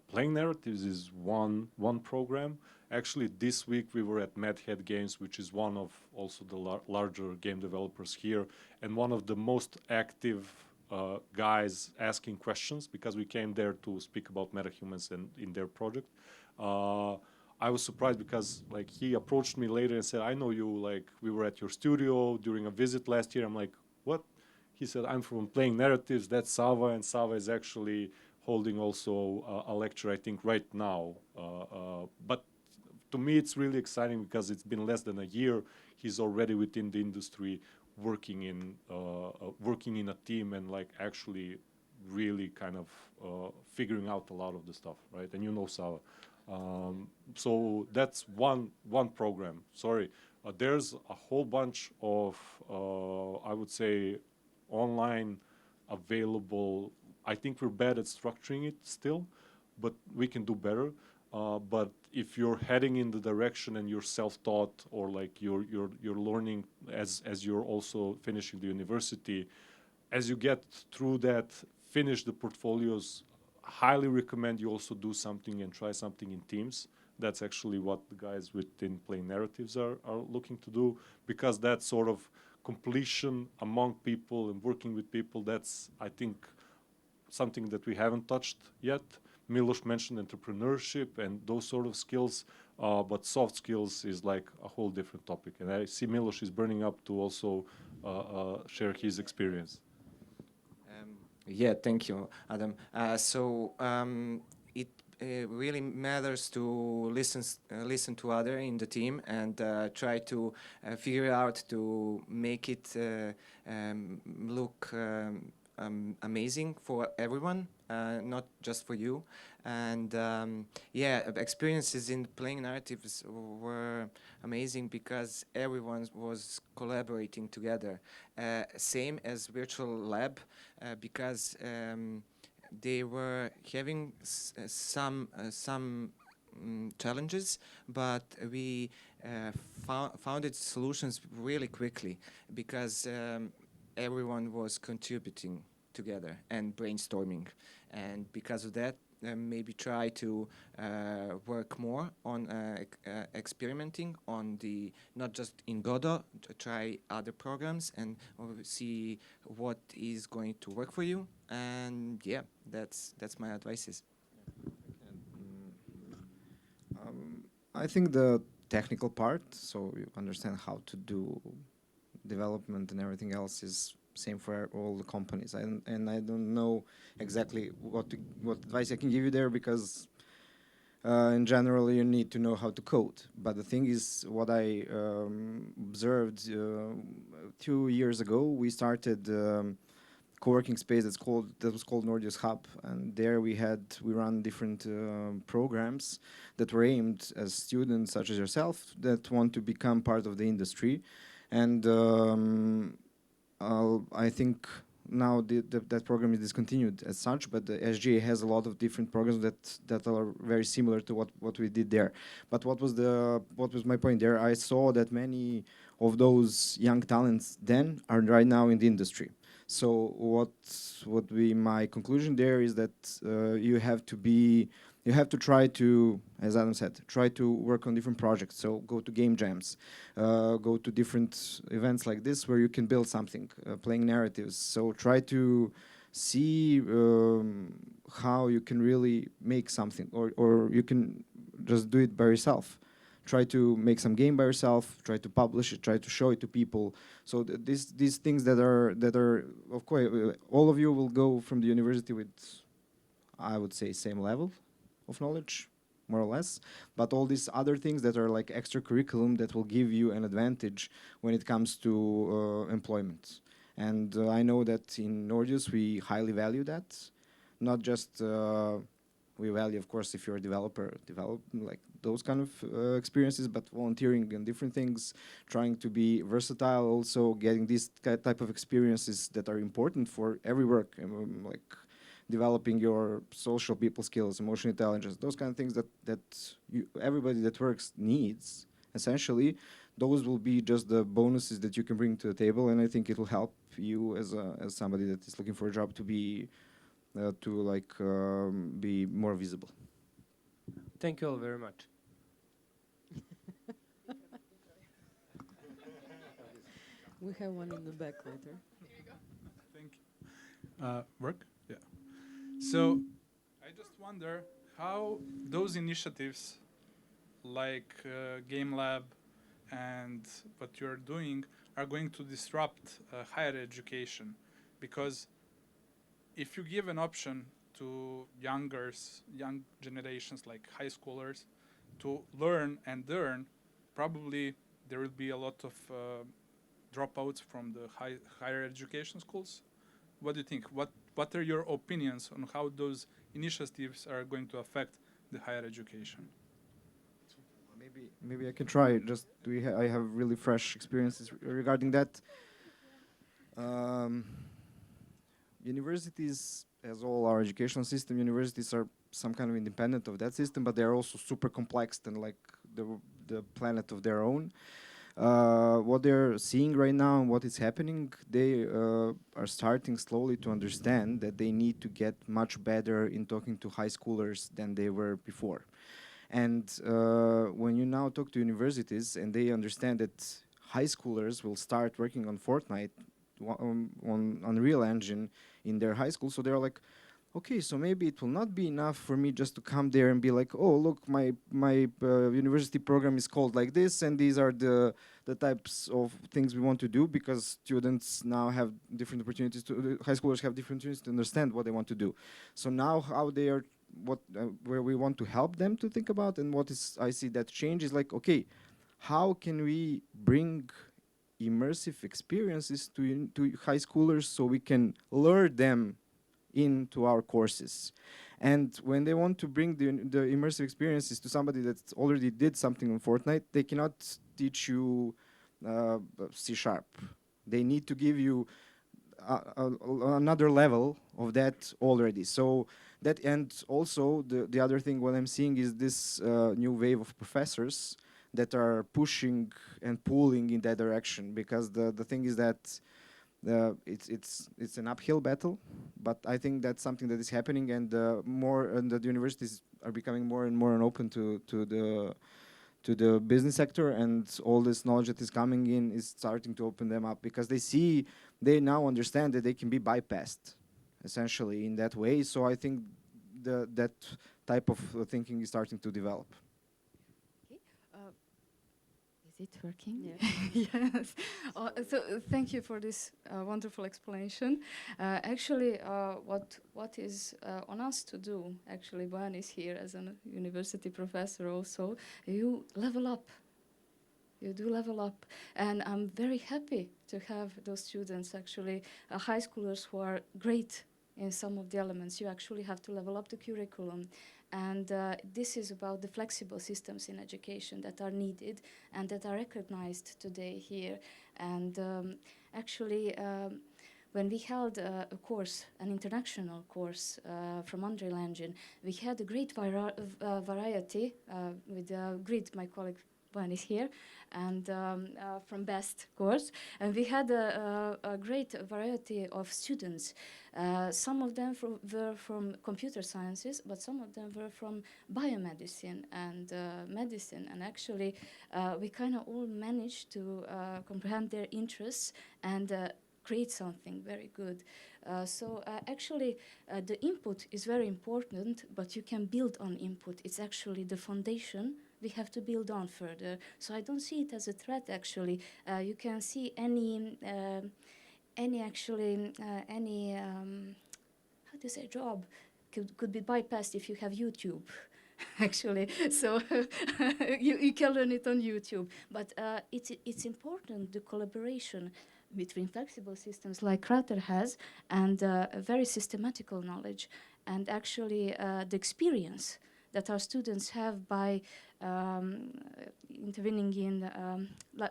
Speaker 5: Playing narratives is one program. Actually, this week we were at Madhead Games, which is one of also the larger game developers here, and one of the most active guys asking questions, because we came there to speak about metahumans and in their project. I was surprised because like he approached me later and said, "I know you. Like we were at your studio during a visit last year." I'm like, "What?" He said, "I'm from Playing Narratives. That's Sava, and Sava is actually holding also a lecture, I think, right now." But to me, it's really exciting because it's been less than a year. He's already within the industry, working in a team and like actually really kind of figuring out a lot of the stuff, right? And you know Sava. So that's one program. Sorry, there's a whole bunch of I would say online available. I think we're bad at structuring it still, but we can do better. But if you're heading in the direction and you're self-taught, or like you're learning as you're also finishing the university, as you get through that, finish the portfolios, highly recommend you also do something and try something in teams. That's actually what the guys within Playing Narratives are looking to do, because that sort of completion among people and working with people, that's, I think, something that we haven't touched yet. Miloš mentioned entrepreneurship and those sort of skills, but soft skills is like a whole different topic. And I see Miloš is burning up to also share his experience.
Speaker 2: Yeah, thank you, Adam. It really matters to listen to other in the team and try to figure out to make it look amazing for everyone, not just for you. And experiences in Playing Narratives were amazing because everyone was collaborating together. Same as Virtual Lab, because they were having some challenges, but we founded solutions really quickly because everyone was contributing together and brainstorming. And because of that, maybe try to work more on experimenting on the, not just in Godot, to try other programs and see what is going to work for you. And yeah, that's my advices.
Speaker 4: I think the technical part, so you understand how to do development and everything else, is same for all the companies. And I don't know exactly what advice I can give you there, because in general you need to know how to code. But the thing is, what I observed 2 years ago, we started co-working space that was called Nordeus Hub, and there we run different programs that were aimed at students such as yourself that want to become part of the industry. And I think now that program is discontinued as such, but the SGA has a lot of different programs that are very similar to what we did there. But what was my point there? I saw that many of those young talents then are right now in the industry. So what would be my conclusion there is that you have to try to, as Adam said, try to work on different projects. So go to game jams, go to different events like this where you can build something, playing narratives. So try to see how you can really make something, or you can just do it by yourself. Try to make some game by yourself, try to publish it, try to show it to people. So these things that are of course, all of you will go from the university with, I would say, same level of knowledge, more or less. But all these other things that are like extra curriculum that will give you an advantage when it comes to employment. And I know that in Nordeus we highly value that. Not just we value, of course, if you're a developer, like those kind of experiences, but volunteering and different things, trying to be versatile, also getting these type of experiences that are important for every work, like developing your social people skills, emotional intelligence, those kind of things that everybody that works needs, essentially. Those will be just the bonuses that you can bring to the table, and I think it will help you as somebody that is looking for a job to be be more visible.
Speaker 8: Thank you all very much.
Speaker 1: We have one in the back later.
Speaker 9: Thank you. Work? Yeah. So I just wonder how those initiatives like Game Lab and what you're doing are going to disrupt higher education, because if you give an option to young generations like high schoolers to learn and earn, probably there will be a lot of dropouts from the higher education schools. What do you think? What are your opinions on how those initiatives are going to affect the higher education?
Speaker 4: Maybe I can try. Just I have really fresh experiences regarding that. Universities, as all our educational system, universities are some kind of independent of that system, but they're also super complex and like the planet of their own. What they're seeing right now and what is happening, they are starting slowly to understand that they need to get much better in talking to high schoolers than they were before. And when you now talk to universities and they understand that high schoolers will start working on Fortnite, on Unreal Engine in their high school, so they're like, okay, so maybe it will not be enough for me just to come there and be like, oh, look, my university program is called like this, and these are the types of things we want to do, because students now have different opportunities high schoolers have different opportunities to understand what they want to do. So now how they are, where we want to help them to think about, and what is, I see that change is like, okay, how can we bring immersive experiences to high schoolers so we can lure them into our courses? And when they want to bring the immersive experiences to somebody that already did something on Fortnite, they cannot teach you C#. They need to give you another level of that already. So that, and also the other thing what I'm seeing is this new wave of professors that are pushing and pulling in that direction, because the thing is that it's an uphill battle, but I think that's something that is happening, and the universities are becoming more and more open to the business sector, and all this knowledge that is coming in is starting to open them up, because they now understand that they can be bypassed essentially in that way. So I think that type of thinking is starting to develop.
Speaker 3: Is it working?
Speaker 1: Yeah.
Speaker 3: Yes. So thank you for this wonderful explanation. Actually, what is on us to do, actually, Bojan is here as a university professor also, you level up. You do level up. And I'm very happy to have those students, actually, high schoolers who are great in some of the elements. You actually have to level up the curriculum. And this is about the flexible systems in education that are needed and that are recognized today here. And actually, when we held a course, an international course from Unreal Engine, we had a great variety with Grid, my colleague Bojan is here, and from BEST course. And we had a great variety of students. Some of them were from computer sciences, but some of them were from biomedicine and medicine. And actually, we kind of all managed to comprehend their interests and create something very good. Actually, the input is very important, but you can build on input. It's actually the foundation we have to build on further. So I don't see it as a threat, actually. You can see any how to say, job could be bypassed if you have YouTube, actually. So you can learn it on YouTube. But it's important, the collaboration between flexible systems like Krater has and a very systematical knowledge, and actually the experience that our students have by intervening in,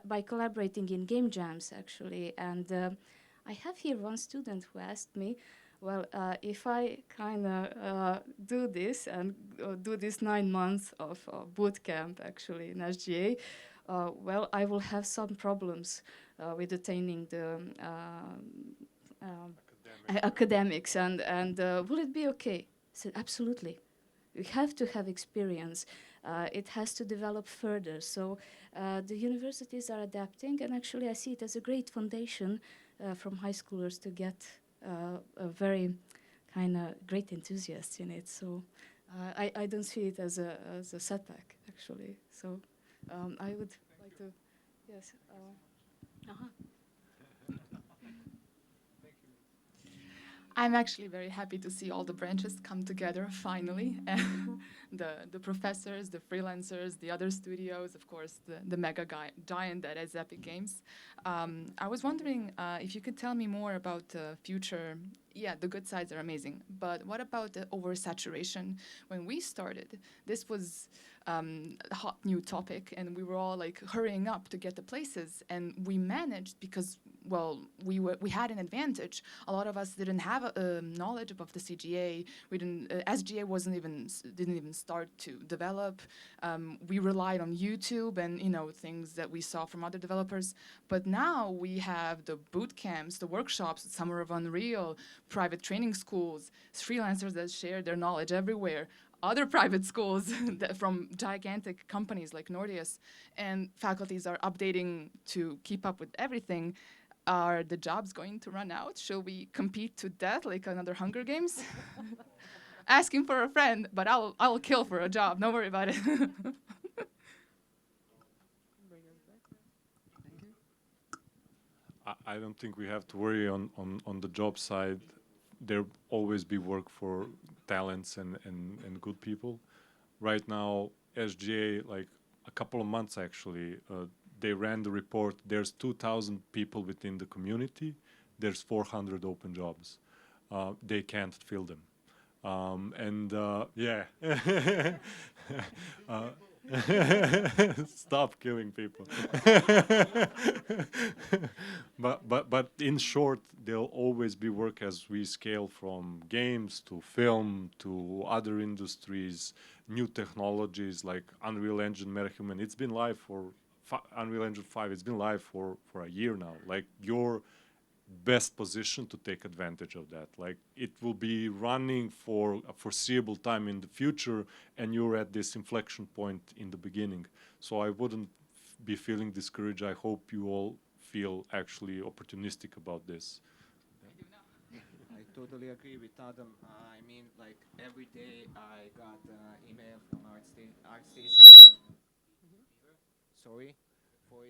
Speaker 3: by collaborating in game jams, actually. And I have here one student who asked me, well, if I kind of do this and do this 9 months of boot camp, actually, in SGA, well, I will have some problems with attaining the academics, and will it be okay? I said, absolutely. You have to have experience. It has to develop further. So the universities are adapting, and actually I see it as a great foundation from high schoolers to get a very kind of great enthusiasts in it. So I don't see it as a setback, actually. So I would like to, yes.
Speaker 10: I'm actually very happy to see all the branches come together finally. The professors, the freelancers, the other studios, of course, the mega giant that is Epic Games. I was wondering if you could tell me more about the future. Yeah, the good sides are amazing, but what about the oversaturation? When we started, this was a hot new topic, and we were all like hurrying up to get the places, and we managed because, well, we had an advantage. A lot of us didn't have knowledge of the CGA. We didn't. SGA didn't even start to develop. We relied on YouTube and things that we saw from other developers. But now we have the boot camps, the workshops, Summer of Unreal, private training schools, freelancers that share their knowledge everywhere, other private schools from gigantic companies like Nordeus, and faculties are updating to keep up with everything. Are the jobs going to run out? Shall we compete to death like another Hunger Games? Asking for a friend, but I'll kill for a job. Don't worry about it.
Speaker 5: I don't think we have to worry on the job side. There'll always be work for talents and good people. Right now, SGA, like a couple of months actually, they ran the report. There's 2,000 people within the community. There's 400 open jobs. They can't fill them. Yeah. Stop killing people. but in short, there'll always be work as we scale from games to film to other industries, new technologies like Unreal Engine, MetaHuman. It's been live for Unreal Engine 5. It's been live for a year now. Like best position to take advantage of that. Like, it will be running for a foreseeable time in the future, and you're at this inflection point in the beginning. So I wouldn't be feeling discouraged. I hope you all feel actually opportunistic about this.
Speaker 2: I totally agree with Adam. I mean, like, every day I got email from Art Station or sorry, for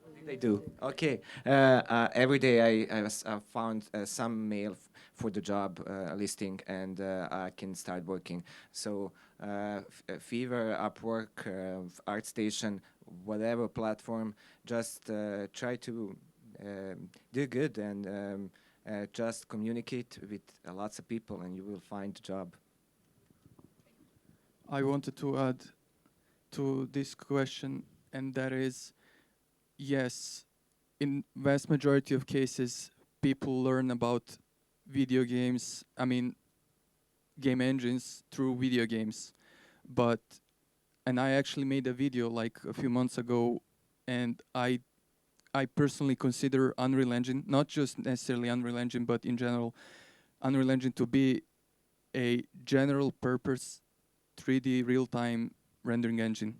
Speaker 2: what did they do? Okay, every day I found some mail for the job listing, and I can start working. So Fever, Upwork, ArtStation, whatever platform, just try to do good and just communicate with lots of people, and you will find a job.
Speaker 6: I wanted to add to this question, and that is, yes, in vast majority of cases, people learn about video games, I mean, game engines through video games. And I actually made a video like a few months ago, and I personally consider Unreal Engine, not just necessarily Unreal Engine, but in general, Unreal Engine to be a general purpose 3D real-time rendering engine.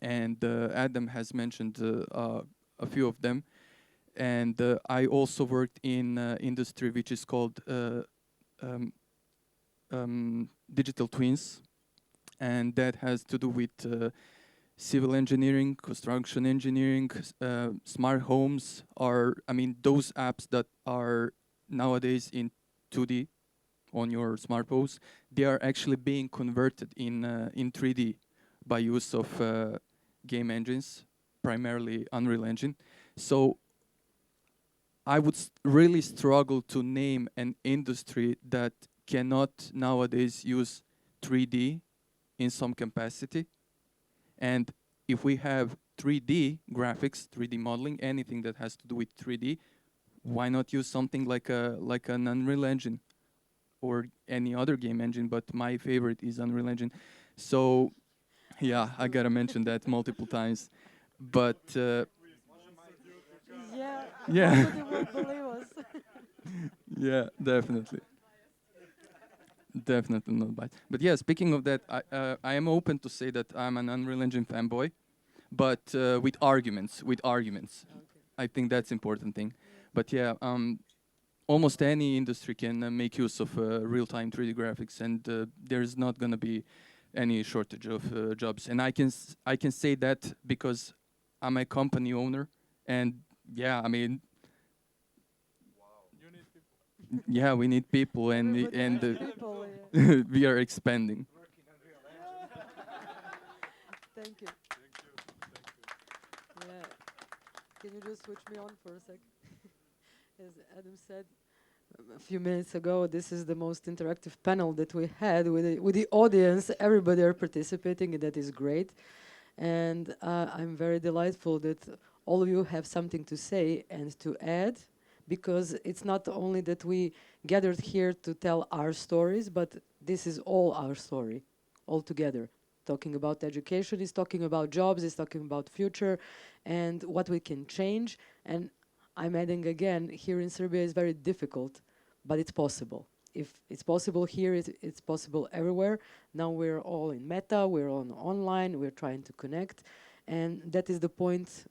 Speaker 6: And Adam has mentioned a few of them. And I also worked in industry which is called digital twins. And that has to do with civil engineering, construction engineering, smart homes are, I mean, those apps that are nowadays in 2D on your smartphones, they are actually being converted in 3D by use of game engines, primarily Unreal Engine. So I would really struggle to name an industry that cannot nowadays use 3D in some capacity. And if we have 3D graphics, 3D modeling, anything that has to do with 3D, why not use something like an Unreal Engine or any other game engine? But my favorite is Unreal Engine. So yeah, I gotta mention that multiple times. But
Speaker 1: yeah, nobody will believe us.
Speaker 6: yeah, definitely. Definitely not bad. But yeah, speaking of that, I am open to say that I'm an Unreal Engine fanboy, but with arguments. Okay. I think that's important thing. But yeah, almost any industry can make use of real-time 3D graphics, and there's not going to be any shortage of jobs. And I can say that because I'm a company owner, and yeah, I mean, yeah, we need people, and
Speaker 1: People, yeah.
Speaker 6: we are expanding.
Speaker 1: Thank you. Yeah. Can you just switch me on for a sec? As Adam said a few minutes ago, this is the most interactive panel that we had with the audience. Everybody are participating, and that is great. And I'm very delightful that all of you have something to say and to add, because it's not only that we gathered here to tell our stories, but this is all our story, all together. Talking about education is talking about jobs, is talking about future, and what we can change. And I'm adding again, here in Serbia is very difficult, but it's possible. If it's possible here, it's possible everywhere. Now we're all in Meta, we're on online, we're trying to connect, and that is the point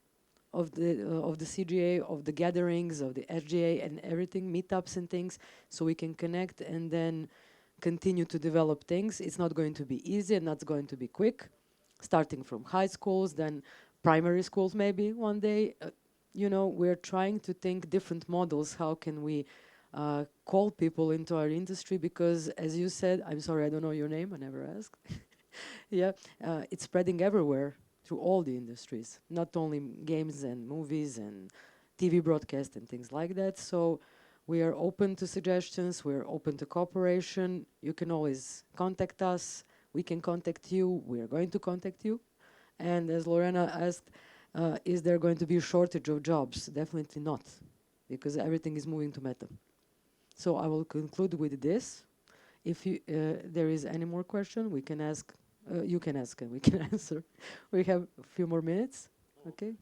Speaker 1: of the CGA, of the gatherings, of the SGA and everything, meetups and things, so we can connect and then continue to develop things. It's not going to be easy and not going to be quick, starting from high schools, then primary schools maybe one day. You know, we're trying to think different models. How can we call people into our industry? Because as you said, I'm sorry, I don't know your name, I never asked. Yeah, it's spreading everywhere, through all the industries, not only games and movies and TV broadcast and things like that. So we are open to suggestions, we're open to cooperation. You can always contact us, we can contact you, we're going to contact you. And as Lorena asked, is there going to be a shortage of jobs? Definitely not, because everything is moving to Meta. So I will conclude with this. If there is any more question, we can ask. You can ask and we can answer. We have a few more minutes. Okay.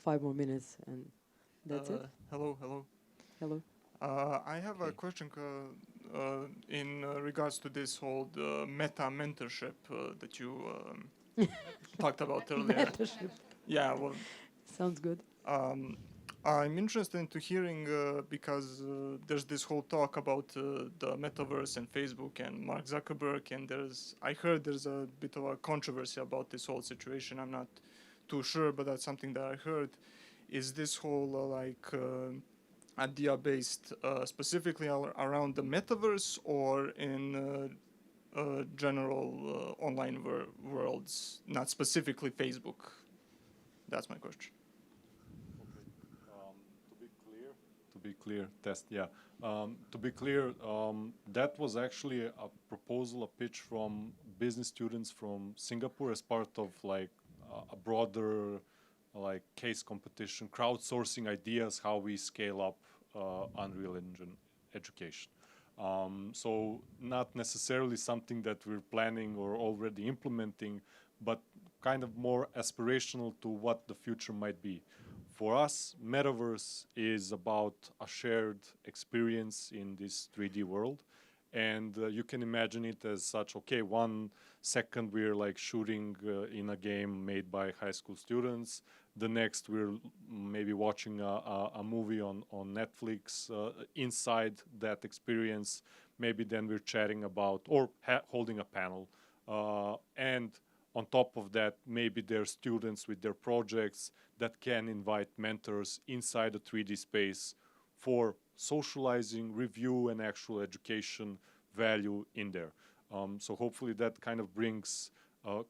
Speaker 1: 5 more minutes, and that's it.
Speaker 11: Hello, hello.
Speaker 1: Hello.
Speaker 11: I have a question in regards to this whole meta mentorship that you talked about earlier.
Speaker 1: Mentorship.
Speaker 11: Yeah, well,
Speaker 1: Sounds good.
Speaker 11: I'm interested into hearing because there's this whole talk about the metaverse and Facebook and Mark Zuckerberg, and I heard there's a bit of a controversy about this whole situation. I'm not too sure, but that's something that I heard. Is this whole idea based specifically around the metaverse or in general online worlds, not specifically Facebook? That's my question.
Speaker 5: To be clear, test, yeah. To be clear, that was actually a proposal, a pitch from business students from Singapore as part of like a broader like case competition, crowdsourcing ideas how we scale up Unreal Engine education. So not necessarily something that we're planning or already implementing, but kind of more aspirational to what the future might be. For us, metaverse is about a shared experience in this 3D world. And you can imagine it as such, okay, 1 second we're like shooting in a game made by high school students. The next we're maybe watching a movie on Netflix. Inside that experience, maybe then we're chatting about or holding a panel. And on top of that, maybe there are students with their projects that can invite mentors inside the 3D space for socializing, review, and actual education value in there. So hopefully that kind of brings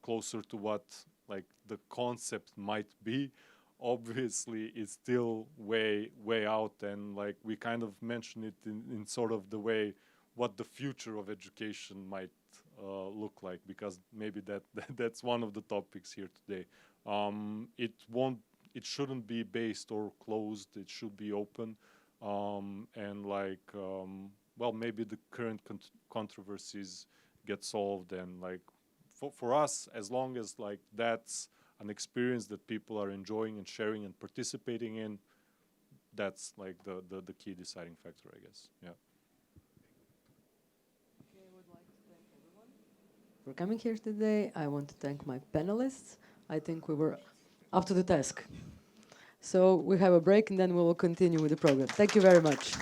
Speaker 5: closer to what like the concept might be. Obviously, it's still way out, and like we kind of mentioned it in sort of the way what the future of education might look like, because maybe that's one of the topics here today. It shouldn't be based or closed. It should be open, and like well, maybe the current controversies get solved, and like for us, as long as like that's an experience that people are enjoying and sharing and participating in, that's like the key deciding factor, I guess. Yeah.
Speaker 1: Okay, I would like to thank everyone for coming here today. I want to thank my panelists. I think we were up to the task. So we have a break and then we will continue with the program. Thank you very much.